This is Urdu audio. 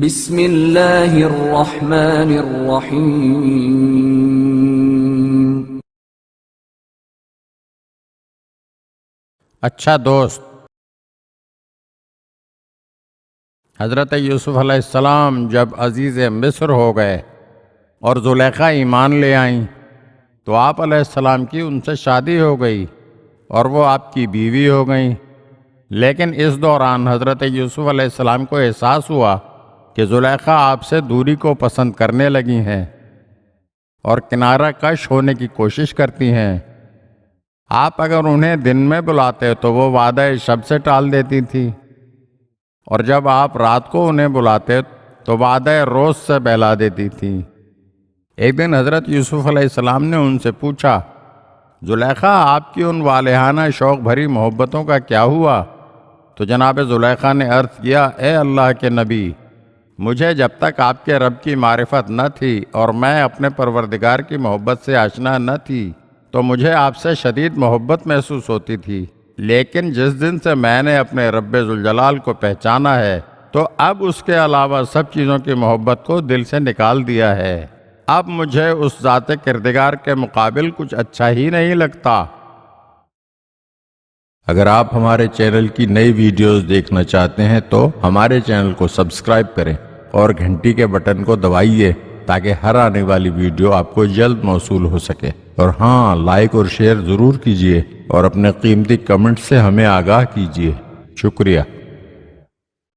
بسم اللہ الرحمن الرحیم۔ اچھا دوست، حضرت یوسف علیہ السلام جب عزیز مصر ہو گئے اور زلیخا ایمان لے آئیں تو آپ علیہ السلام کی ان سے شادی ہو گئی اور وہ آپ کی بیوی ہو گئیں۔ لیکن اس دوران حضرت یوسف علیہ السلام کو احساس ہوا کہ زلیخا آپ سے دوری کو پسند کرنے لگی ہیں اور کنارہ کش ہونے کی کوشش کرتی ہیں۔ آپ اگر انہیں دن میں بلاتے تو وہ وعدہ شب سے ٹال دیتی تھی، اور جب آپ رات کو انہیں بلاتے تو وعدہ روز سے بہلا دیتی تھی۔ ایک دن حضرت یوسف علیہ السلام نے ان سے پوچھا، زلیخا آپ کی ان والہانہ شوق بھری محبتوں کا کیا ہوا؟ تو جناب زلیخا نے عرض کیا، اے اللہ کے نبی، مجھے جب تک آپ کے رب کی معرفت نہ تھی اور میں اپنے پروردگار کی محبت سے آشنا نہ تھی تو مجھے آپ سے شدید محبت محسوس ہوتی تھی، لیکن جس دن سے میں نے اپنے رب ذوالجلال کو پہچانا ہے تو اب اس کے علاوہ سب چیزوں کی محبت کو دل سے نکال دیا ہے۔ اب مجھے اس ذات کردگار کے مقابل کچھ اچھا ہی نہیں لگتا۔ اگر آپ ہمارے چینل کی نئی ویڈیوز دیکھنا چاہتے ہیں تو ہمارے چینل کو سبسکرائب کریں اور گھنٹی کے بٹن کو دبائیے تاکہ ہر آنے والی ویڈیو آپ کو جلد موصول ہو سکے۔ اور ہاں، لائک اور شیئر ضرور کیجیے اور اپنے قیمتی کمنٹ سے ہمیں آگاہ کیجیے۔ شکریہ۔